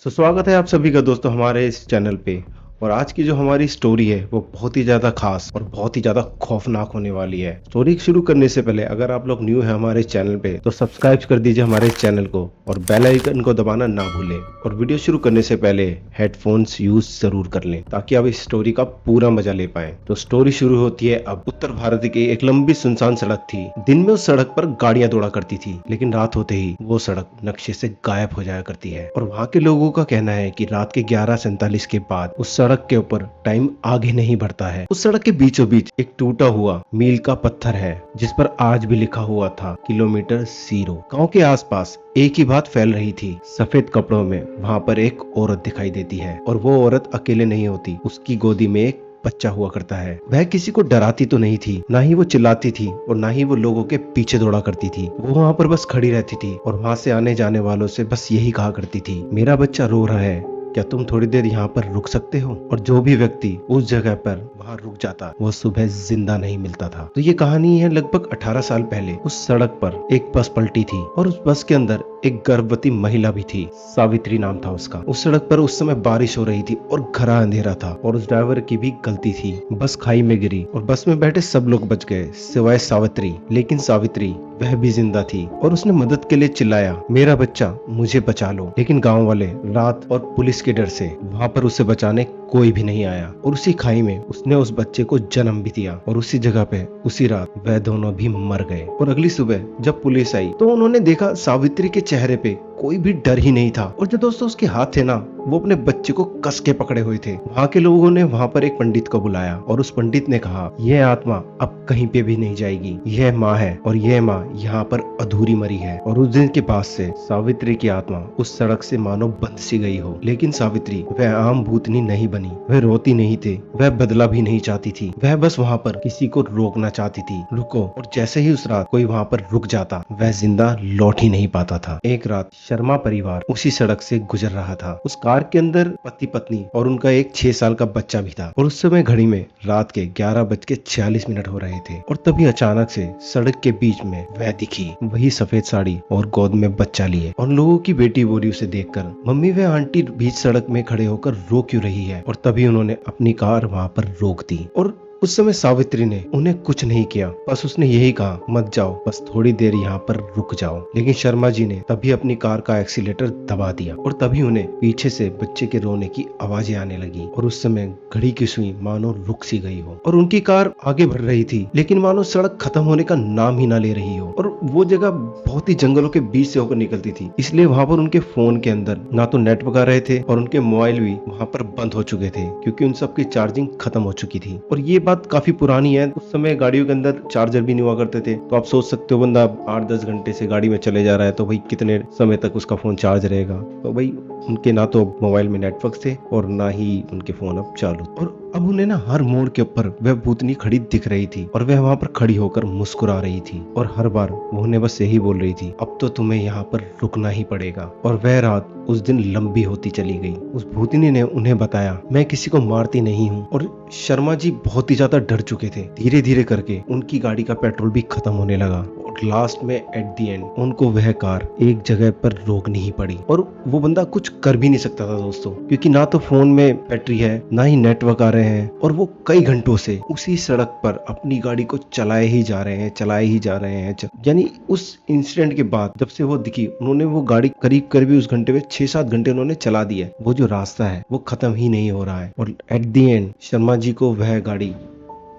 स्वागत है आप सभी का दोस्तों हमारे इस चैनल पे। और आज की जो हमारी स्टोरी है वो बहुत ही ज्यादा खास और बहुत ही ज्यादा खौफनाक होने वाली है। स्टोरी शुरू करने से पहले अगर आप लोग न्यू है हमारे चैनल पे तो सब्सक्राइब कर दीजिए हमारे इस चैनल को और बेल आइकन को दबाना ना भूलें। और वीडियो शुरू करने से पहले हेडफोन्स यूज जरूर कर लें ताकि आप इस स्टोरी का पूरा मजा ले पाए। तो स्टोरी शुरू होती है अब। उत्तर भारत की एक लंबी सुनसान सड़क थी। दिन में उस सड़क पर गाड़ियां दौड़ा करती थी, लेकिन रात होते ही वो सड़क नक्शे से गायब हो जाया करती है। और वहाँ के लोगों का कहना है कि रात के 11:47 के बाद उस सड़क के ऊपर टाइम आगे नहीं बढ़ता है। उस सड़क के बीचों बीच एक टूटा हुआ मील का पत्थर है जिस पर आज भी लिखा हुआ था किलोमीटर 0। गांव के आसपास एक ही बात फैल रही थी। सफेद कपड़ों में वहाँ पर एक औरत दिखाई देती है और वो औरत अकेले नहीं होती, उसकी गोदी में एक बच्चा हुआ करता है। वह किसी को डराती तो नहीं थी, ना ही वो चिल्लाती थी और ना ही वो लोगों के पीछे दौड़ा करती थी। वो वहाँ पर बस खड़ी रहती थी और वहाँ से आने जाने वालों से बस यही कहा करती थी, मेरा बच्चा रो रहा है, क्या तुम थोड़ी देर यहाँ पर रुक सकते हो। और जो भी व्यक्ति उस जगह पर वहाँ रुक जाता वो सुबह जिंदा नहीं मिलता था। तो ये कहानी है लगभग 18 साल पहले। उस सड़क पर एक बस पलटी थी और उस बस के अंदर एक गर्भवती महिला भी थी। सावित्री नाम था उसका। उस सड़क पर उस समय बारिश हो रही थी और घना अंधेरा था और उस ड्राइवर की भी गलती थी। बस खाई में गिरी और बस में बैठे सब लोग बच गए सिवाय सावित्री। लेकिन सावित्री वह भी जिंदा थी और उसने मदद के लिए चिल्लाया, मेरा बच्चा, मुझे बचा लो। लेकिन गांव वाले, रात और पुलिस के डर से वहां पर उसे बचाने कोई भी नहीं आया और उसी खाई में उसने उस बच्चे को जन्म भी दिया। और उसी जगह पे उसी रात वह दोनों भी मर गए। और अगली सुबह जब पुलिस आई तो उन्होंने देखा सावित्री के चेहरे पे कोई भी डर ही नहीं था और जो दोस्तों उसके हाथ थे ना, वो अपने बच्चे को कस के पकड़े हुए थे। वहाँ के लोगों ने वहाँ पर एक पंडित को बुलाया और उस पंडित ने कहा, यह आत्मा अब कहीं पे भी नहीं जाएगी, यह माँ है और यह माँ यहाँ पर अधूरी मरी है। और उस दिन के बाद से सावित्री की आत्मा उस सड़क से मानो बंध सी गई हो। लेकिन सावित्री वह आम भूतनी नहीं बनी, वह रोती नहीं थी, वह बदला भी नहीं चाहती थी, वह बस वहाँ पर किसी को रोकना चाहती थी, रुको। और जैसे ही उस रात कोई वहाँ पर रुक जाता वह जिंदा लौट ही नहीं पाता था। एक रात शर्मा परिवार उसी सड़क से गुजर रहा था। उस कार के अंदर पति पत्नी और उनका एक 6 साल का बच्चा भी था। और उस समय घड़ी में रात के 11:46 हो रहे थे और तभी अचानक से सड़क के बीच में वह दिखी, वही सफेद साड़ी और गोद में बच्चा लिए। और लोगों की बेटी बोली उसे देखकर, मम्मी वह आंटी बीच सड़क में खड़े होकर रो क्यों रही है। और तभी उन्होंने अपनी कार वहां पर रोक दी। और उस समय सावित्री ने उन्हें कुछ नहीं किया, बस उसने यही कहा, मत जाओ, बस थोड़ी देर यहाँ पर रुक जाओ। लेकिन शर्मा जी ने तभी अपनी कार का एक्सीलेटर दबा दिया और तभी उन्हें पीछे से बच्चे के रोने की आवाजें आने लगी। और उस समय घड़ी की सुई मानो रुक सी गई हो और उनकी कार आगे बढ़ रही थी, लेकिन मानो सड़क खत्म होने का नाम ही ना ले रही हो। और वो जगह बहुत ही जंगलों के बीच से होकर निकलती थी, इसलिए वहां पर उनके फोन के अंदर ना तो नेटवर्क आ रहे थे और उनके मोबाइल भी वहां पर बंद हो चुके थे क्योंकि उन सब की चार्जिंग खत्म हो चुकी थी। और ये बात काफी पुरानी है, उस समय गाड़ियों के अंदर चार्जर भी नहीं हुआ करते थे। तो आप सोच सकते हो बंदा 8-10 घंटे से गाड़ी में चले जा रहा है तो भाई कितने समय तक उसका फोन चार्ज रहेगा। तो भाई उनके ना तो मोबाइल में नेटवर्क थे और ना ही उनके फोन अब चालू। और अब उन्हें ना हर मोड़ के ऊपर वह भूतनी खड़ी दिख रही थी और वह वहां पर खड़ी होकर मुस्कुरा रही थी और हर बार वो उन्हें बस यही बोल रही थी, अब तो तुम्हें यहाँ पर रुकना ही पड़ेगा। और वह रात उस दिन लंबी होती चली गई। उस भूतनी ने उन्हें बताया, मैं किसी को मारती नहीं हूँ। और शर्मा जी बहुत ही ज्यादा डर चुके थे। धीरे धीरे करके उनकी गाड़ी का पेट्रोल भी खत्म होने लगा और लास्ट में एट दी एंड उनको वह कार एक जगह पर रोकनी ही पड़ी। और वो बंदा कुछ कर भी नहीं सकता था दोस्तों, क्योंकि ना तो फोन में बैटरी है ना ही नेटवर्क आ रहे हैं और वो कई घंटों से उसी सड़क पर अपनी गाड़ी को चलाए ही जा रहे हैं। यानी उस इंसिडेंट के बाद जब से वो दिखी, उन्होंने वो गाड़ी करीब करीब उस घंटे में 6-7 घंटे उन्होंने चला दिया। वो जो रास्ता है वो खत्म ही नहीं हो रहा है। और at the and Sharma ji को वह गाड़ी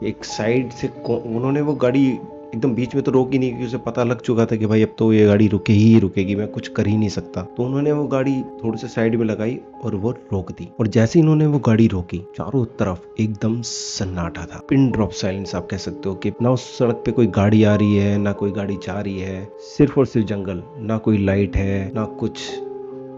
एक साइड से, उन्होंने वो गाड़ी एकदम बीच में तो रोकी नहीं क्योंकि उसे पता लग चुका था कि भाई अब तो ये गाड़ी रुकेगी, मैं कुछ कर ही नहीं सकता। तो उन्होंने वो गाड़ी थोड़ी सी साइड में लगाई और वो रोक दी। और जैसे ही उन्होंने वो गाड़ी रोकी, चारों तरफ एकदम सन्नाटा था, पिन ड्रॉप साइलेंस आप कह सकते हो कि ना उस सड़क पे कोई गाड़ी आ रही है ना कोई गाड़ी जा रही है, सिर्फ और सिर्फ जंगल, ना कोई लाइट है ना कुछ।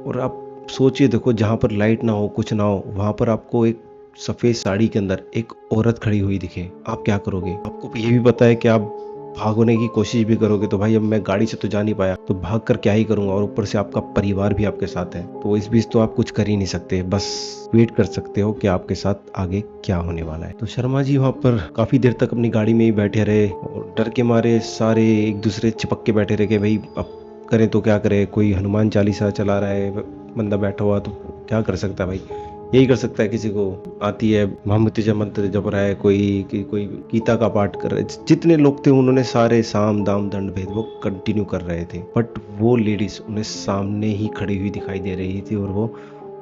और आप सोचिए, देखो जहाँ पर लाइट ना हो, कुछ ना हो, वहां पर आपको एक सफेद साड़ी के अंदर एक औरत खड़ी हुई दिखे, आप क्या करोगे। आपको ये भी पता है कि आप भागने की कोशिश भी करोगे तो भाई अब मैं गाड़ी से तो जा नहीं पाया तो भाग कर क्या ही करूंगा, और ऊपर से आपका परिवार भी आपके साथ है। तो इस बीच तो आप कुछ कर ही नहीं सकते, बस वेट कर सकते हो कि आपके साथ आगे क्या होने वाला है। तो शर्मा जी वहां पर काफी देर तक अपनी गाड़ी में ही बैठे रहे और डर के मारे सारे एक दूसरे चिपक के बैठे रहे कि भाई अब करें तो क्या करें। कोई हनुमान चालीसा चला रहा है, बंदा बैठा हुआ तो क्या कर सकता है भाई, यही कर सकता है। किसी को आती है महामृत्युंजय मंत्र जप रहा है, कोई गीता का पाठ कर रहा है, जितने लोग थे उन्होंने सारे साम दाम दंड भेद वो कंटिन्यू कर रहे थे, बट वो लेडीज उन्हें सामने ही खड़ी हुई दिखाई दे रही थी और वो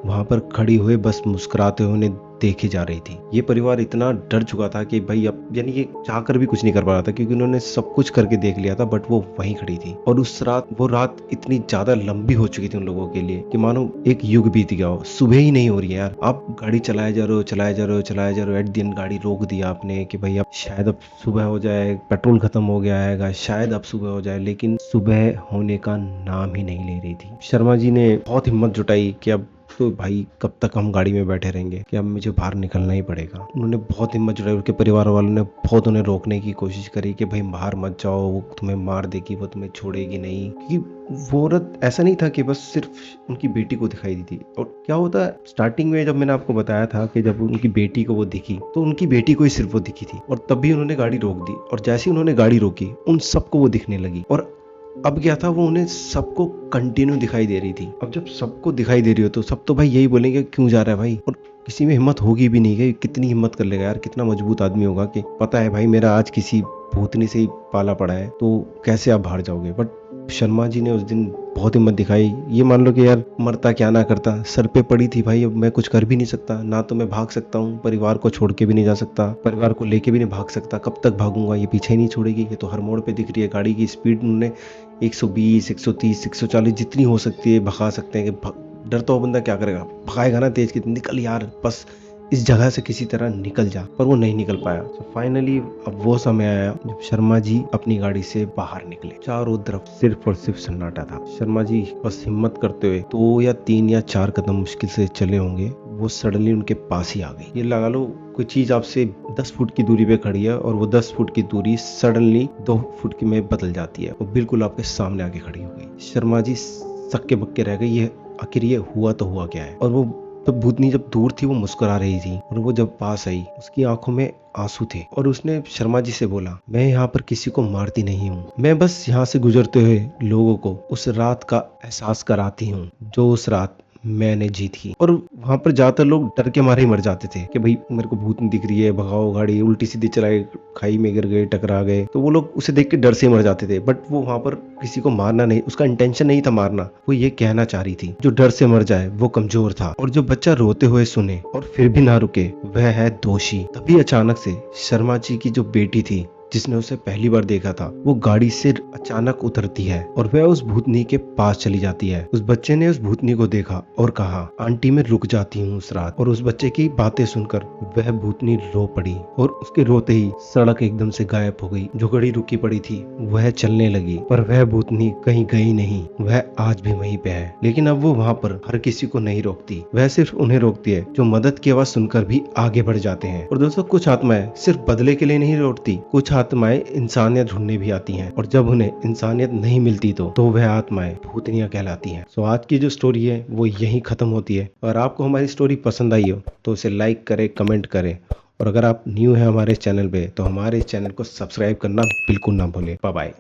वहां पर खड़ी हुए बस मुस्कुराते हुए उन्हें देखे जा रही थी। ये परिवार इतना डर चुका था कि भाई अब यानी ये चाहकर भी कुछ नहीं कर पा रहा था, क्योंकि उन्होंने सब कुछ करके देख लिया था, बट वो वहीं खड़ी थी। और उस रात वो रात इतनी ज्यादा लंबी हो चुकी थी उन लोगों के लिए कि मानो एक युग बीत गया हो। सुबह ही नहीं हो रही है यार, आप गाड़ी चलाए जा रहे हो चलाए जा रहे हो चलाए जा रहे हो, एट द एंड गाड़ी रोक दिया आपने कि भाई अब शायद अब सुबह हो जाए, पेट्रोल खत्म हो गया है, शायद अब सुबह हो जाए, लेकिन सुबह होने का नाम ही नहीं ले रही थी। शर्मा जी ने बहुत हिम्मत जुटाई कि अब तो भाई कब तक हम गाड़ी में बैठे रहेंगे, कि अब मुझे बाहर निकलना ही पड़ेगा। उन्होंने बहुत हिम्मत जुटाई, उनके परिवार वालों ने बहुत उन्हें रोकने की कोशिश करी कि भाई बाहर मत जाओ, वो तुम्हें मार देगी, वो तुम्हें छोड़ेगी नहीं। क्योंकि वो औरत ऐसा नहीं था कि बस सिर्फ उनकी बेटी को दिखाई दी थी। और क्या होता है, स्टार्टिंग में जब मैंने आपको बताया था कि जब उनकी बेटी को वो दिखी तो उनकी बेटी को ही सिर्फ वो दिखी थी, और तब भी उन्होंने गाड़ी रोक दी। और जैसे ही उन्होंने गाड़ी रोकी उन सबको वो दिखने लगी, और अब क्या था, वो उन्हें सबको कंटिन्यू दिखाई दे रही थी। अब जब सबको दिखाई दे रही हो तो सब तो भाई यही बोलेंगे क्यों जा रहा है भाई, और किसी में हिम्मत होगी भी नहीं कि कितनी हिम्मत कर लेगा यार, कितना मजबूत आदमी होगा कि पता है भाई मेरा आज किसी भूतनी से ही पाला पड़ा है, तो कैसे आप बाहर जाओगे। बट शर्मा जी ने उस दिन बहुत हिम्मत दिखाई। ये मान लो कि यार मरता क्या ना करता, सर पे पड़ी थी भाई, अब मैं कुछ कर भी नहीं सकता, ना तो मैं भाग सकता हूँ, परिवार को छोड़ के भी नहीं जा सकता, परिवार को लेके भी नहीं भाग सकता, कब तक भागूंगा, ये पीछे ही नहीं छोड़ेगी, ये तो हर मोड़ पे दिख रही है। गाड़ी की स्पीड उन्होंने 120 130 140 जितनी हो सकती है भगा सकते हैं कि डर तो बंदा क्या करेगा, भगाएगा ना तेज, कितनी निकल यार, बस इस जगह से किसी तरह निकल जा, पर वो नहीं निकल पाया। तो फाइनली अब वो समय आया जब शर्मा जी अपनी गाड़ी से बाहर निकले। चारों तरफ सिर्फ और सिर्फ सन्नाटा था। शर्मा जी बस हिम्मत करते हुए 2 या 3 या 4 कदम मुश्किल से चले होंगे, वो सडनली उनके पास ही आ गई। ये लगा लो कोई चीज आपसे 10 फुट की दूरी पे खड़ी है और वो 10 फुट की दूरी सडनली 2 फुट की में बदल जाती है, वो बिल्कुल आपके सामने आके खड़ी हो गई। शर्मा जी सक्के बक्के रह गई, ये आखिर ये हुआ तो हुआ क्या है। और वो तब भूतनी जब दूर थी वो मुस्कुरा रही थी, और वो जब पास आई उसकी आंखों में आंसू थे, और उसने शर्मा जी से बोला, मैं यहाँ पर किसी को मारती नहीं हूँ, मैं बस यहाँ से गुजरते हुए लोगों को उस रात का एहसास कराती हूँ जो उस रात मैंने जी थी। और वहां पर ज्यादातर लोग डर के मारे ही मर जाते थे कि भाई मेरे को भूत नहीं दिख रही है, भगाओ गाड़ी, उल्टी सीधी चलाए, खाई में गिर गए, टकरा गए, तो वो लोग उसे देख के डर से मर जाते थे। बट वो वहां पर किसी को मारना नहीं, उसका इंटेंशन नहीं था मारना, वो ये कहना चाह रही थी जो डर से मर जाए वो कमजोर था, और जो बच्चा रोते हुए सुने और फिर भी ना रुके वह है दोषी। तभी अचानक से शर्मा जी की जो बेटी थी जिसने उसे पहली बार देखा था, वो गाड़ी से अचानक उतरती है और वह उस भूतनी के पास चली जाती है। उस बच्चे ने उस भूतनी को देखा और कहा, आंटी मैं रुक जाती हूँ उस रात। और उस बच्चे की बातें सुनकर वह भूतनी रो पड़ी, और उसके रोते ही सड़क एकदम से गायब हो गई। जो गाड़ी रुकी पड़ी थी वह चलने लगी, पर वह भूतनी कहीं गई नहीं, वह आज भी वहीं पे है। लेकिन अब वो वहाँ पर हर किसी को नहीं रोकती, वह सिर्फ उन्हें रोकती है जो मदद की आवाज सुनकर भी आगे बढ़ जाते हैं। और दोस्तों कुछ आत्माएं सिर्फ बदले के लिए नहीं लौटती, कुछ आत्माएं इंसानियत ढूंढने भी आती हैं, और जब उन्हें इंसानियत नहीं मिलती तो वह आत्माएं भूतनियां कहलाती हैं। सो आज की जो स्टोरी है वो यहीं खत्म होती है। और आपको हमारी स्टोरी पसंद आई हो तो उसे लाइक करें, कमेंट करें, और अगर आप न्यू है हमारे चैनल पे तो हमारे चैनल को सब्सक्राइब करना बिल्कुल ना भूलें। Bye bye.